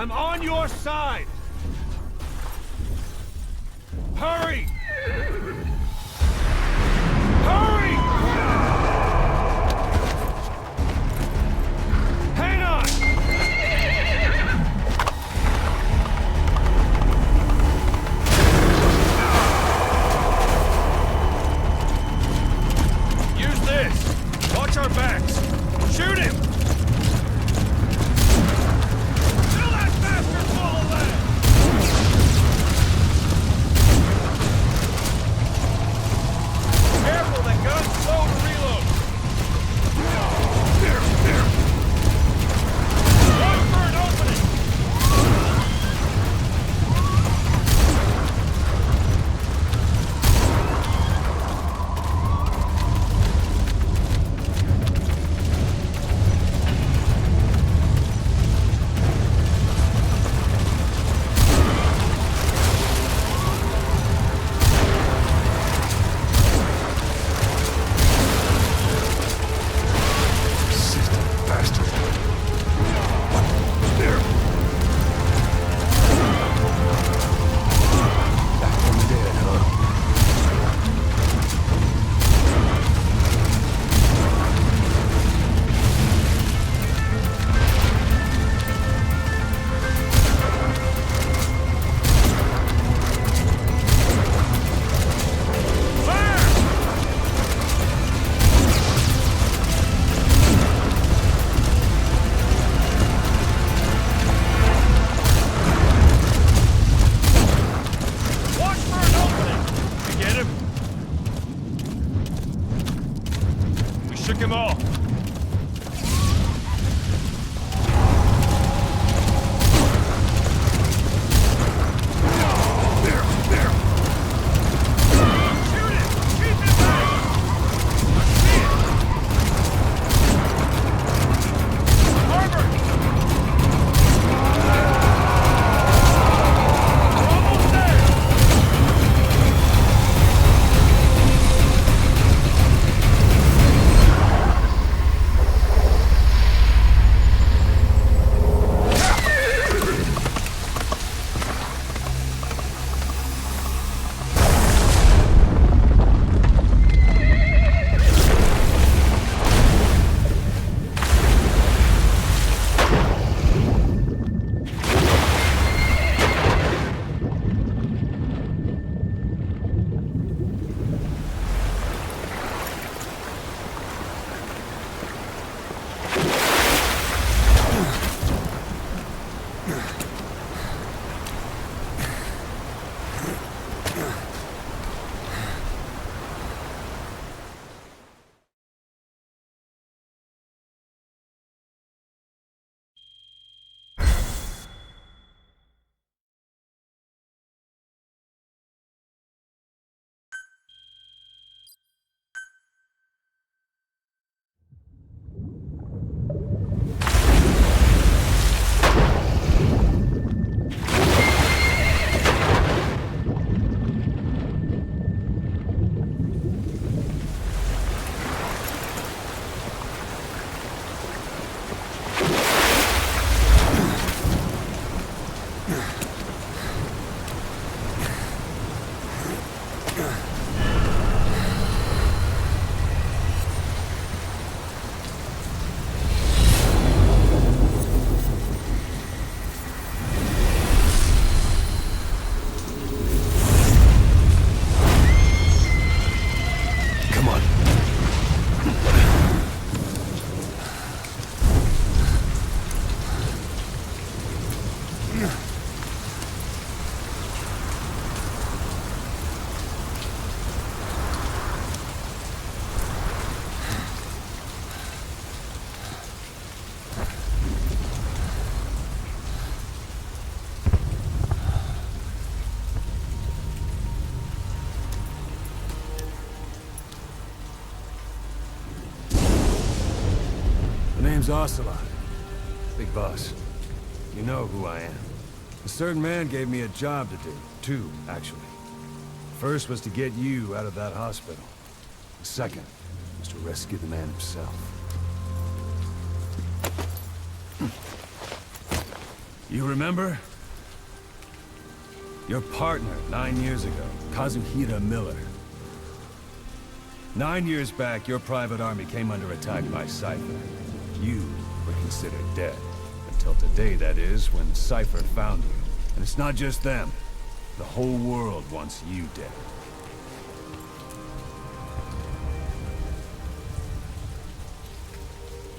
I'm on your side! Hurry! Hurry! Hang on! Use this! Watch our backs! Shoot him! Kill that bastard full of lead! name's Ocelot. Big boss. You know who I am. A certain man gave me a job to do. Two, actually. First was to get you out of that hospital. The second was to rescue the man himself. You remember? Your partner 9 years ago, Kazuhira Miller. 9 years back, your private army came under attack by Cypher. You were considered dead. Until today, that is, when Cypher found you. And it's not just them. The whole world wants you dead.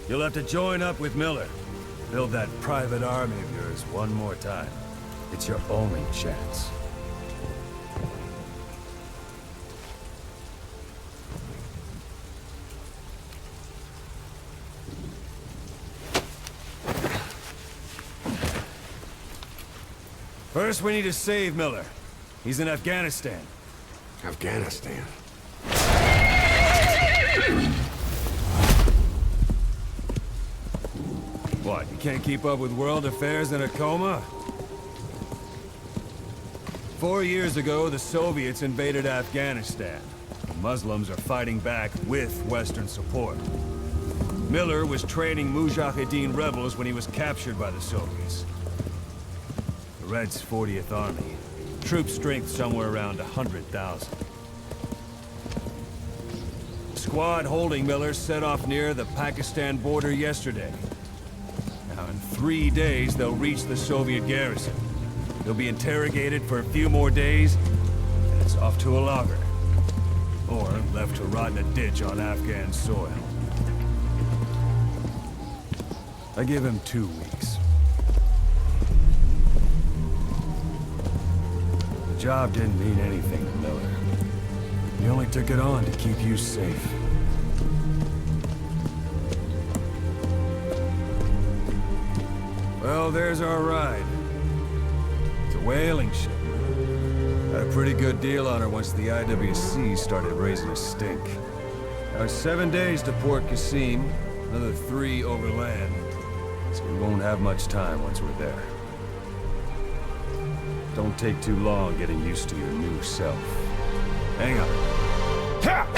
You'll have to join up with Miller. Build that private army of yours one more time. It's your only chance. First, we need to save Miller. He's in Afghanistan. Afghanistan? What, you can't keep up with world affairs in a coma? 4 years ago, the Soviets invaded Afghanistan. The Muslims are fighting back with Western support. Miller was training Mujahideen rebels when he was captured by the Soviets. The Reds' 40th Army. Troop strength somewhere around 100,000. The squad holding Miller set off near the Pakistan border yesterday. Now, in 3 days, they'll reach the Soviet garrison. They'll be interrogated for a few more days, and it's off to a lager. Or left to rot in a ditch on Afghan soil. I give him 2 weeks. The job didn't mean anything to Miller. He only took it on to keep you safe. Well, there's our ride. It's a whaling ship. Had a pretty good deal on her once the IWC started raising a stink. Now 7 days to Port Qasim, another 3 overland. So we won't have much time once we're there. Don't take too long getting used to your new self. Hang on. Ha!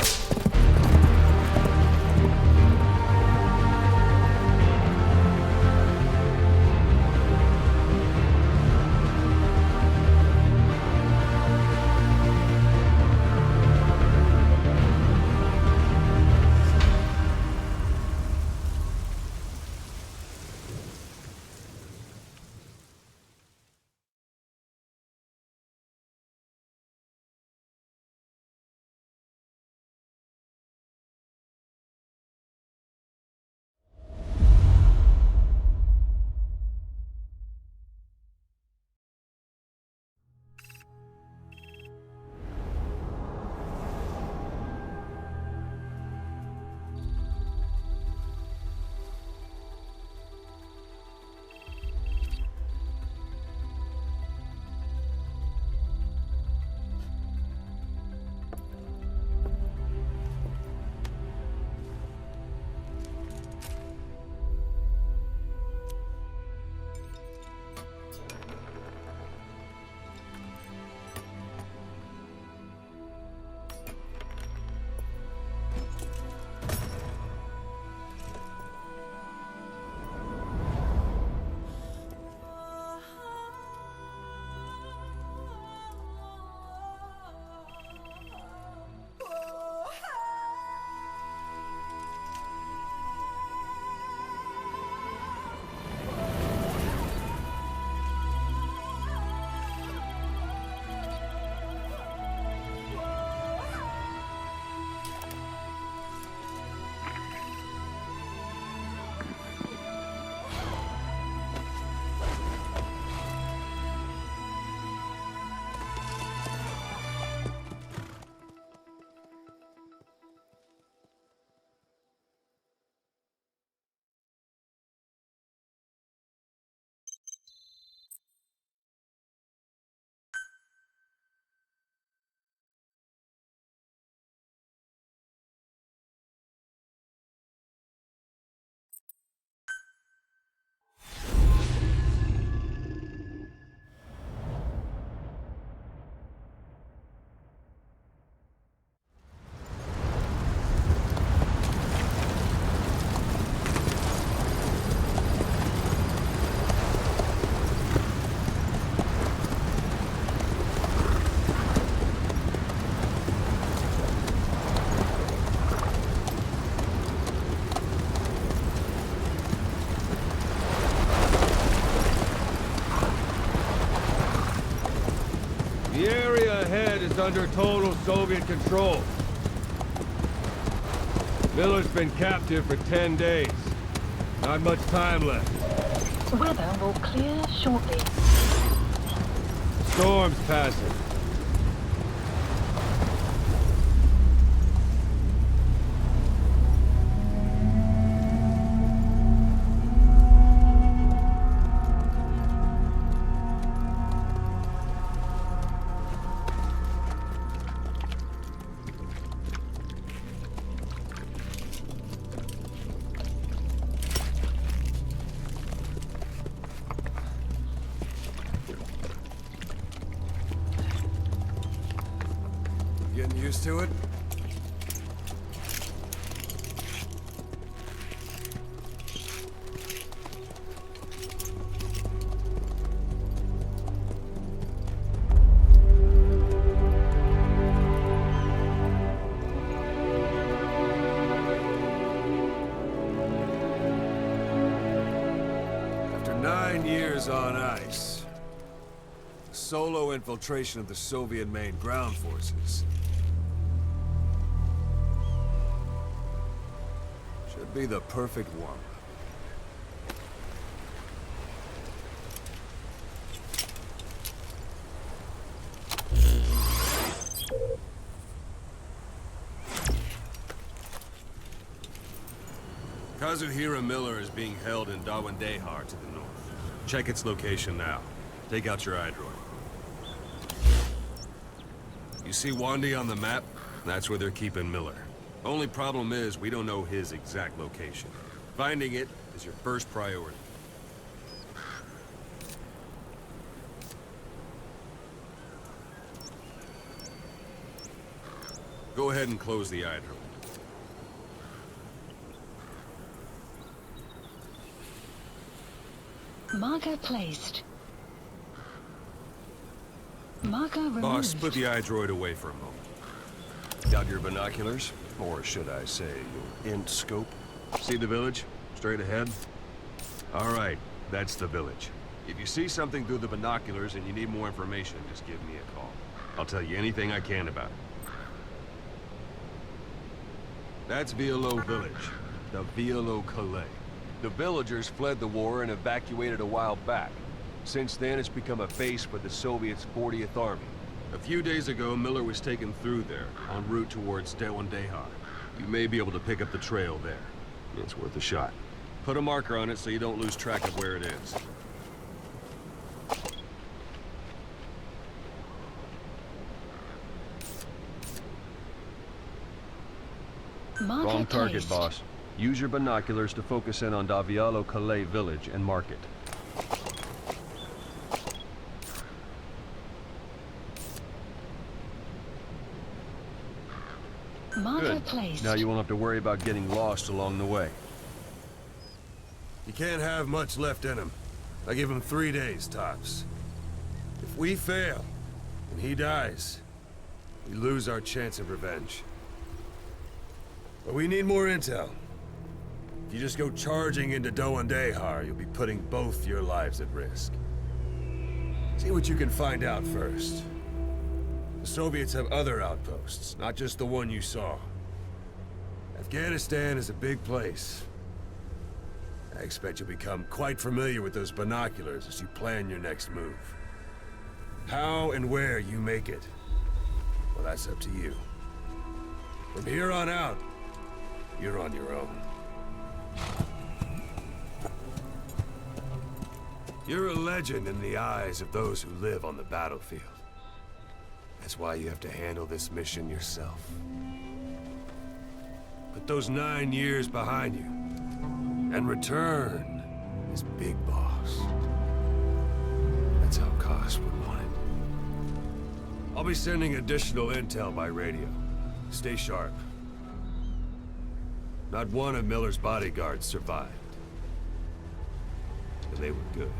is under total Soviet control. Miller's been captive for 10 days. Not much time left. Weather will clear shortly. Storm's passing. Getting used to it? After 9 years on ice, solo infiltration of the Soviet main ground forces should be the perfect warm-up. Kazuhira Miller is being held in Dawandehar to the north. Check its location now. Take out your iDroid. You see Wandy on the map? That's where they're keeping Miller. Only problem is, we don't know his exact location. Finding it is your first priority. Go ahead and close the iDroid. Marker placed. Marker removed. Boss, put the iDroid away for a moment. Got your binoculars? Or should I say, your int scope? See the village? Straight ahead? All right, that's the village. If you see something through the binoculars and you need more information, just give me a call. I'll tell you anything I can about it. That's Violo Village, the Violo Calais. The villagers fled the war and evacuated a while back. Since then, it's become a base for the Soviets' 40th Army. A few days ago, Miller was taken through there, en route towards Dawandehar. You may be able to pick up the trail there. It's worth a shot. Put a marker on it so you don't lose track of where it is. Marker Wrong target, placed. boss. Use your binoculars to focus in on Davialo Calais village and mark it. Marker Good. placed. Now you won't have to worry about getting lost along the way. You can't have much left in him. I give him 3 days, tops. If we fail, and he dies, we lose our chance of revenge. But we need more intel. If you just go charging into Dawandehar, you'll be putting both your lives at risk. See what you can find out first. The Soviets have other outposts, not just the one you saw. Afghanistan is a big place. I expect you'll become quite familiar with those binoculars as you plan your next move. How and where you make it, well, that's up to you. From here on out, you're on your own. You're a legend in the eyes of those who live on the battlefield. That's why you have to handle this mission yourself. Put those 9 years behind you, and return as Big Boss. That's how Koss would want it. I'll be sending additional intel by radio. Stay sharp. Not one of Miller's bodyguards survived. And they were good.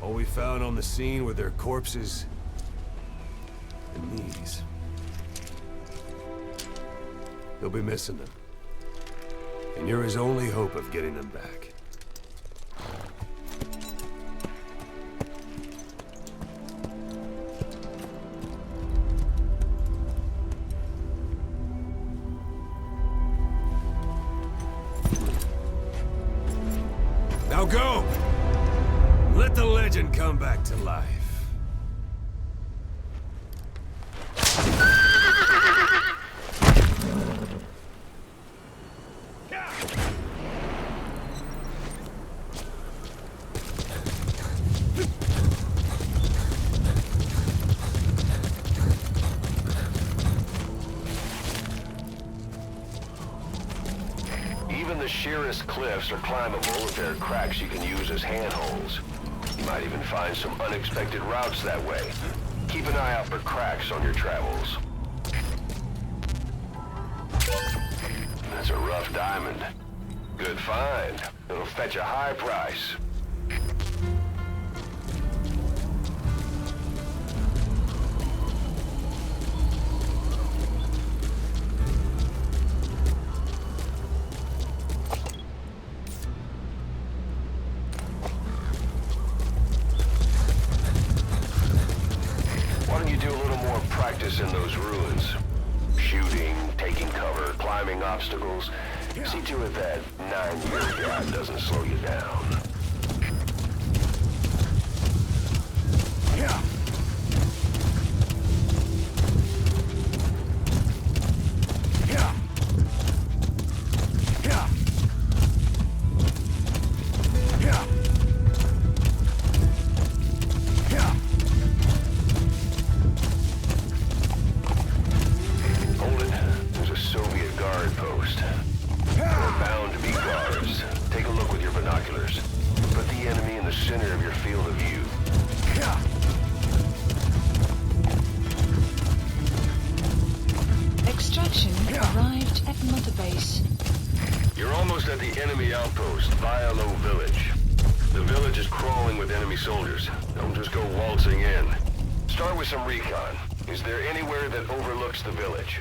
All we found on the scene were their corpses and knees. You'll be missing them. And you're his only hope of getting them back. Now go! Let the legend come back to life. Even the sheerest cliffs are climbable if there are cracks you can use as handholds. You might even find some unexpected routes that way. Keep an eye out for cracks on your travels. That's a rough diamond. Good find. It'll fetch a high price. Why don't you do a little more practice in those ruins? Shooting, taking cover, climbing obstacles. See to it that 9-year gap doesn't slow you down. Yeah. Yeah. Yeah. Yeah. Yeah. Hold it. There's a Soviet guard post. There are bound to be guards. Take a look with your binoculars. Put the enemy in the center of your field of view. Yeah. Extraction arrived at Mother Base. You're almost at the enemy outpost, Vialo Village. The village is crawling with enemy soldiers. Don't just go waltzing in. Start with some recon. Is there anywhere that overlooks the village?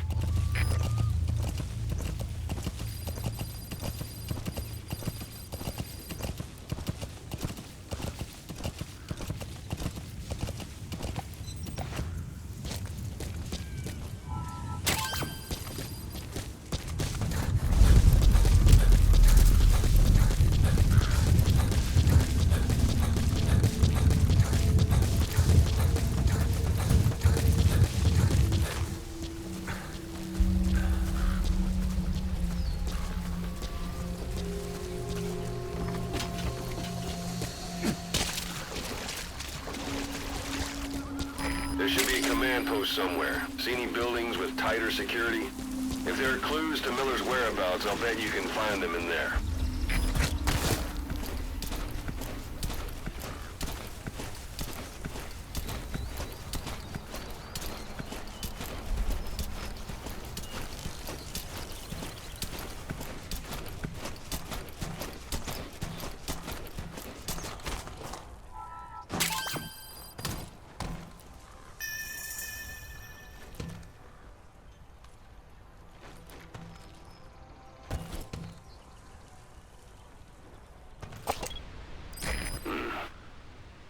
There should be a command post somewhere. See any buildings with tighter security? If there are clues to Miller's whereabouts, I'll bet you can find them in there.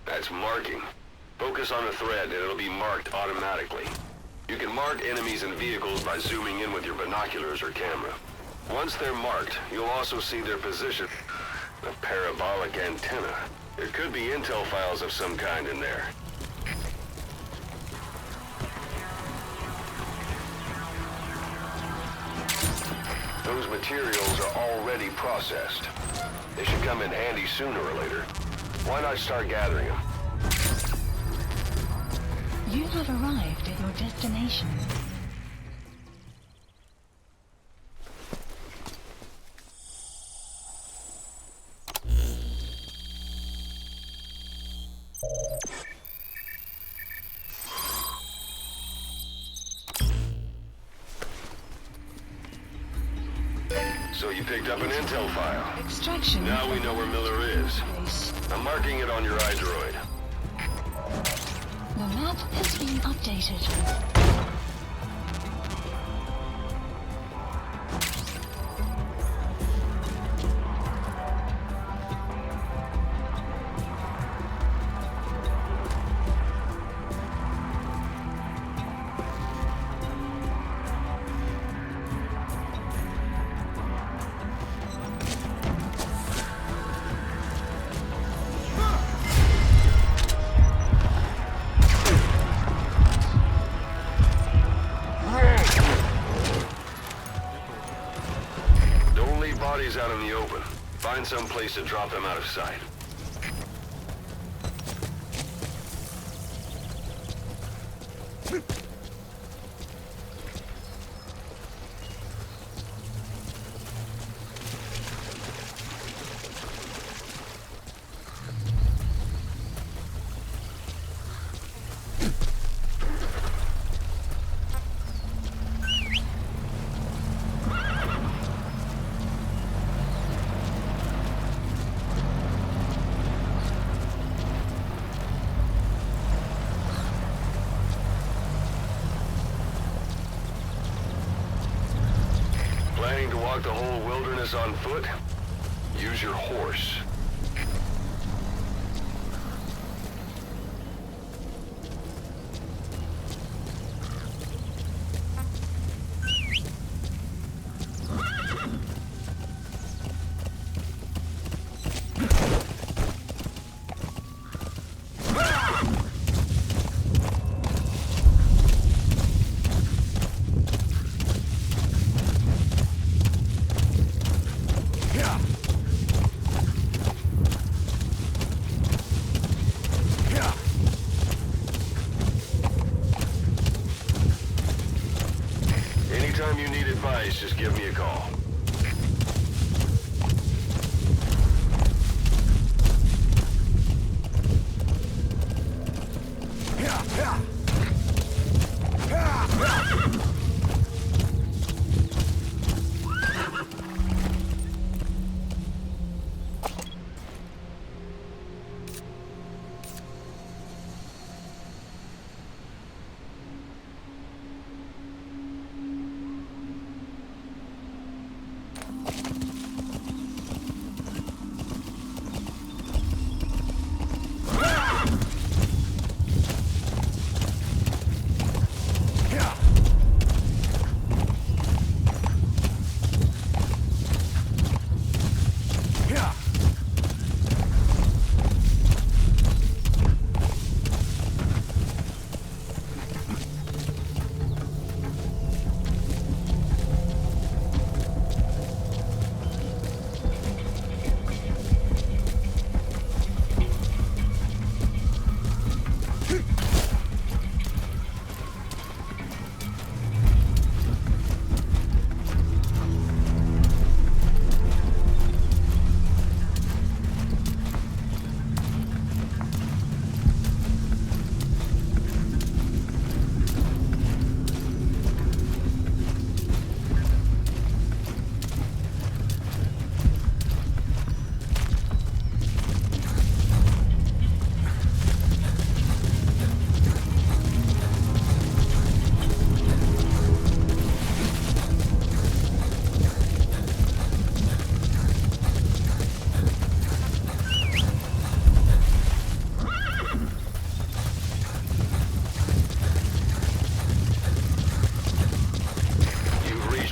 That's marking. Focus on a thread and it'll be marked automatically. You can mark enemies and vehicles by zooming in with your binoculars or camera. Once they're marked, you'll also see their position. A parabolic antenna. There could be intel files of some kind in there. Those materials are already processed. They should come in handy sooner or later. Why not start gathering them? You have arrived at your destination. So you picked up an intel file. Extraction. Now we know where Miller is. Base. I'm marking it on your iDroid. The map has been updated. some place to drop them out of sight. Planning to walk the whole wilderness on foot? Use your horse. Anytime you need advice, just give me a call.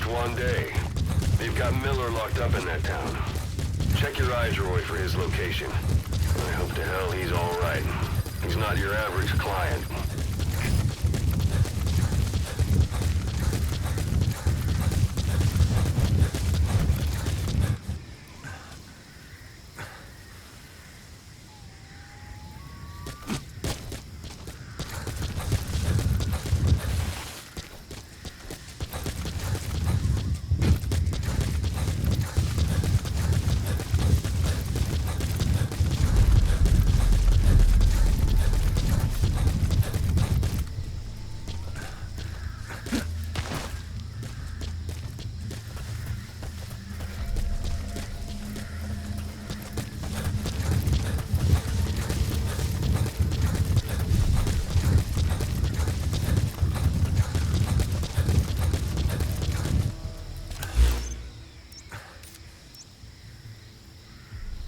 One day. They've got Miller locked up in that town. Check your eyes, Roy, for his location. I hope to hell he's all right. He's not your average client.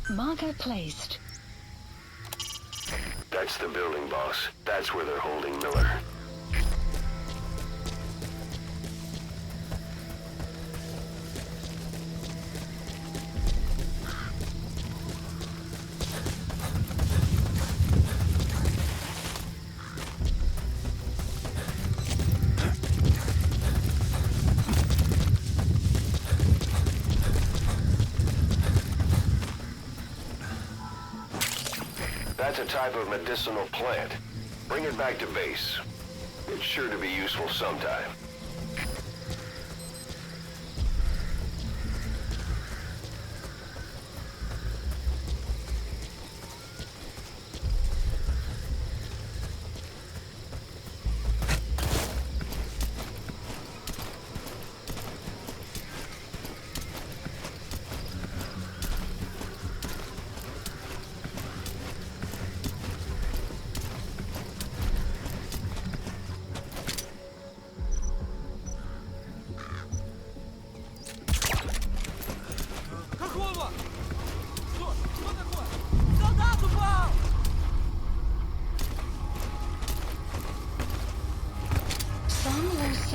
Marker placed. That's the building, boss. That's where they're holding Miller. That's a type of medicinal plant. Bring it back to base. It's sure to be useful sometime.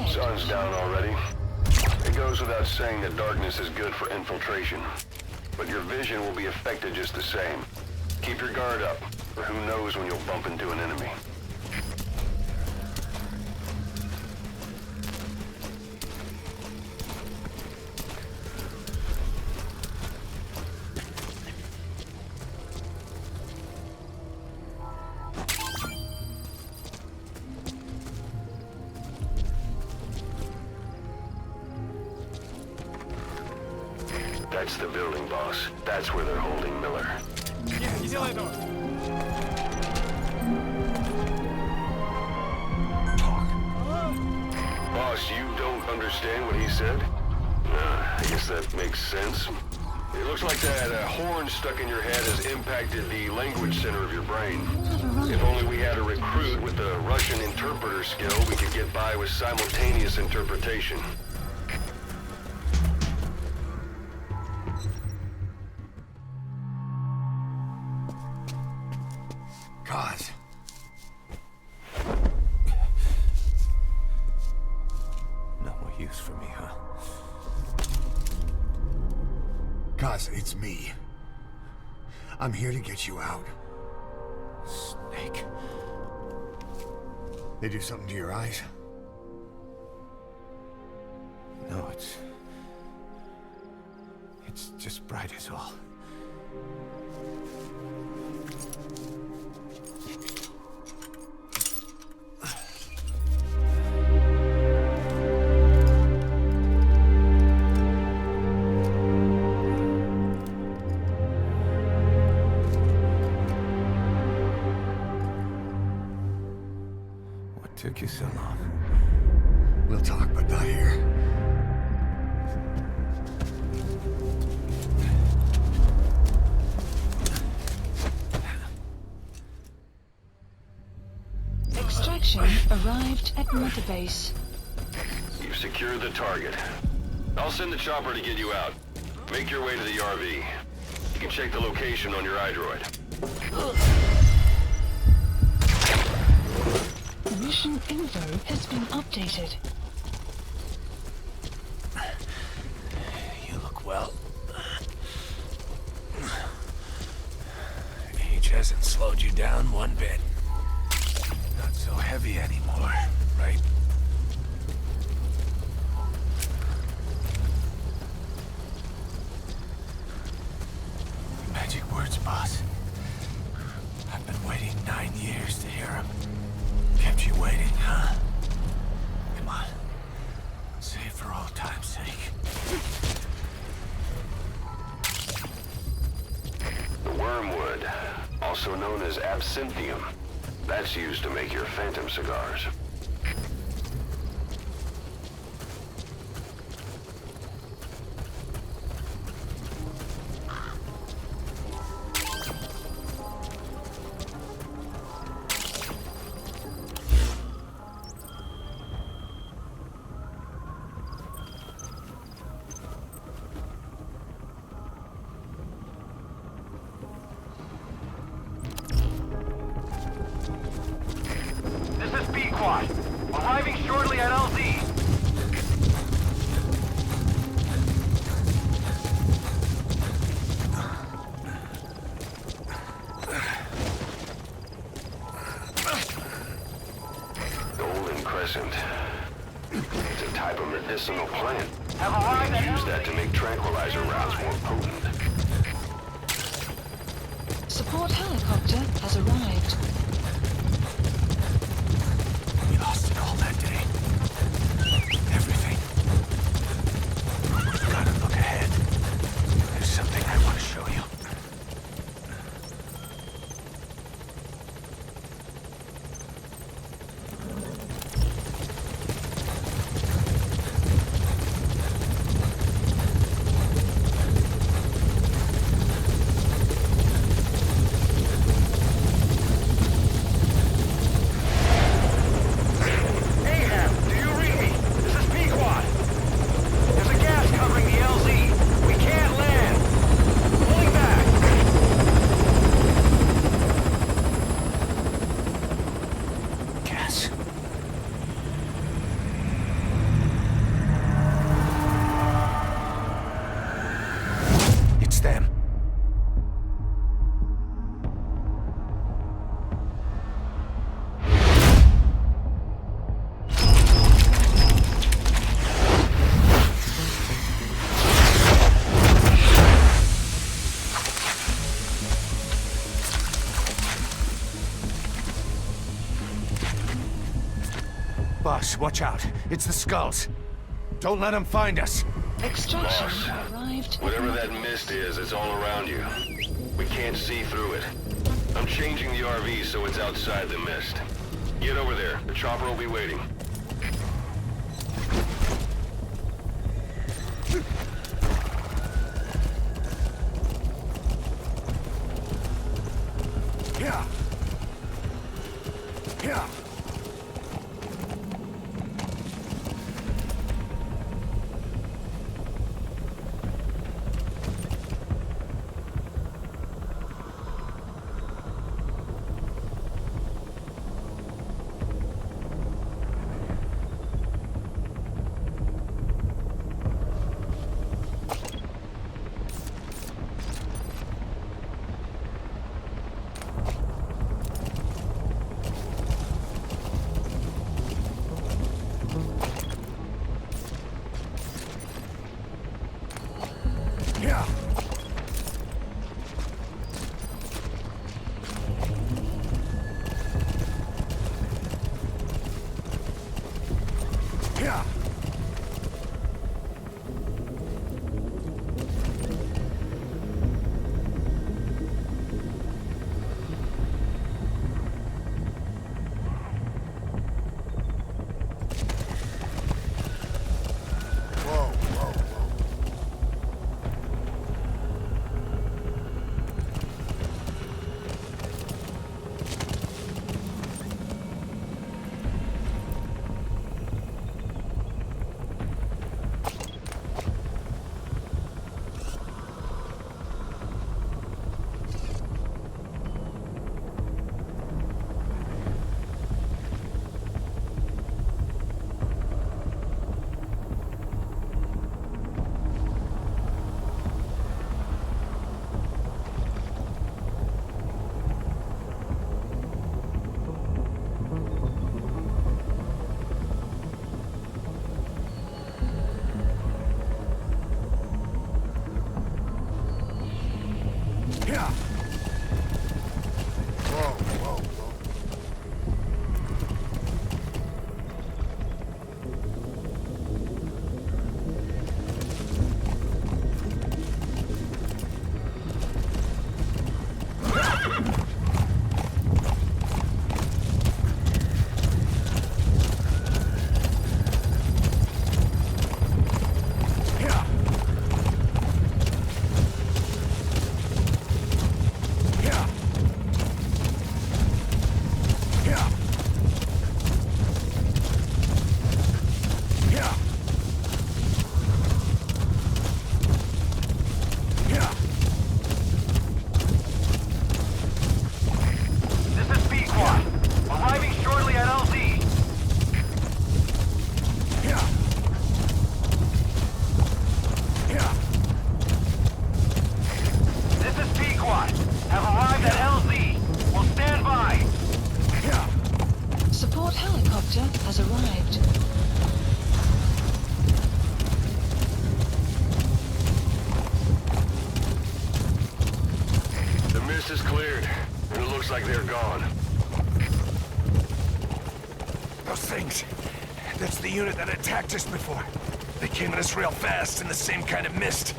Sun's down already. It goes without saying that darkness is good for infiltration. But your vision will be affected just the same. Keep your guard up, or who knows when you'll bump into an enemy. That's the building, boss. That's where they're holding Miller. Boss, you don't understand what he said? I guess that makes sense. It looks like that horn stuck in your head has impacted the language center of your brain. If only we had a recruit with the Russian interpreter skill, we could get by with simultaneous interpretation. Cause. No more use for me, huh? Cause, it's me. I'm here to get you out. Snake. They do something to your eyes? No, it's just bright as all. Took you so long. We'll talk, but not here. Extraction arrived at Mother Base. You've secured the target. I'll send the chopper to get you out. Make your way to the RV. You can check the location on your iDroid. Mission info has been updated. You look well. Age hasn't slowed you down one bit. Not so heavy anymore, right? Magic words, boss. I've been waiting 9 years to hear them. Kept you waiting, huh? Come on. Say it for old time's sake. The wormwood, also known as absinthium. That's used to make your phantom cigars. Arriving shortly at LZ. Golden Crescent. It's a type of medicinal plant. Have arrived We at can use LZ. that to make tranquilizer rounds more potent. Support support helicopter has arrived. We lost it all that day. Everything. We've got to look ahead. There's something I want to show you. Them. Boss, watch out. It's the skulls. Don't let them find us. Extraction Boss, arrived at whatever that Mother mist is, it's all around you. We can't see through it. I'm changing the RV so it's outside the mist. Get over there. The chopper will be waiting. Yeah. Yeah. It looks like they're gone. Those things. That's the unit that attacked us before. They came at us real fast in the same kind of mist.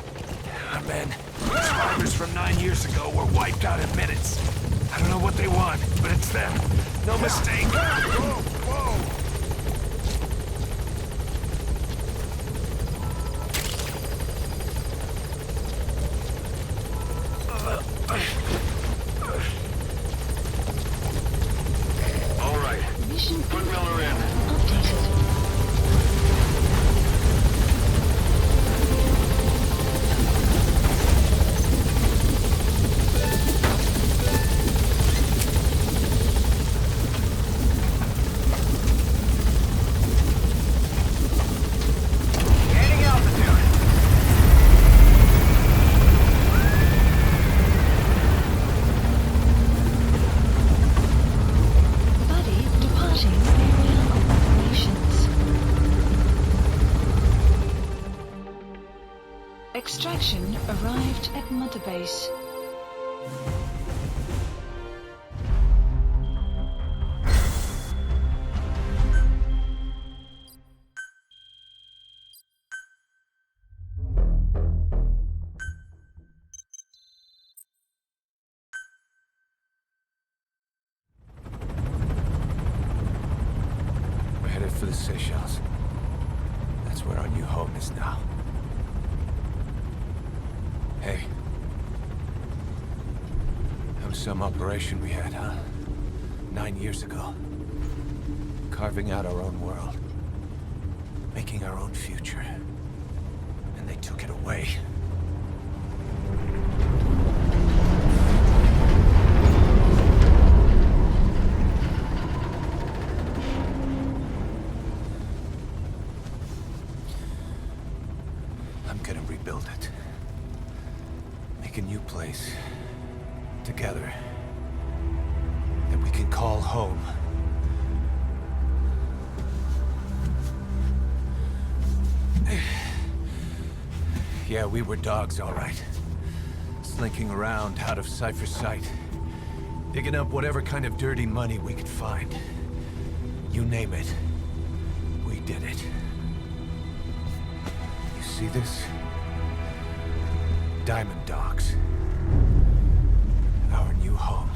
Our men, survivors from 9 years ago, were wiped out in minutes. I don't know what they want, but it's them. No mistake. Whoa, whoa! All right. Mission Put Miller in. updated. Gaining altitude. Buddy departing area of operations. Extraction arrived at Mother Base. We're headed for the Seychelles. That's where our new home is now. Hey. That was some operation we had, huh? 9 years ago. Carving out our own world. Making our own future. And they took it away. I'm gonna rebuild it. Make a new place. Together. That we can call home. Yeah, we were dogs, all right. Slinking around out of Cypher's sight. Digging up whatever kind of dirty money we could find. You name it. We did it. You see this? Diamond Dogs. Our new home.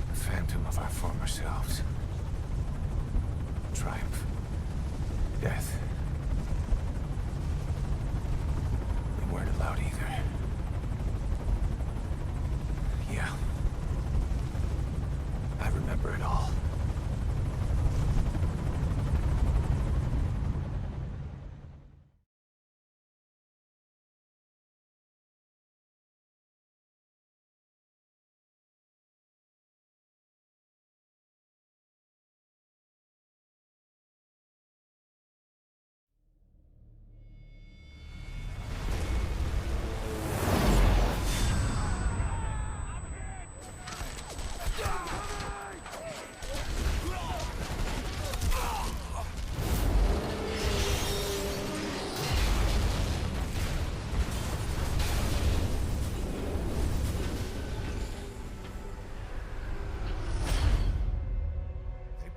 The phantom of our former selves. Triumph. Death. We weren't allowed either. Yeah. I remember it all.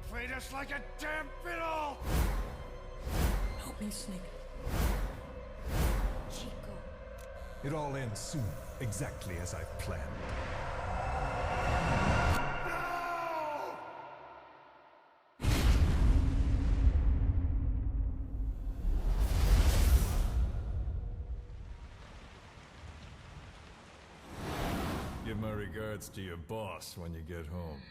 Played us like a damn fiddle! Help me, Snake. Chico. It all ends soon, exactly as I've planned. Give my regards to your boss when you get home.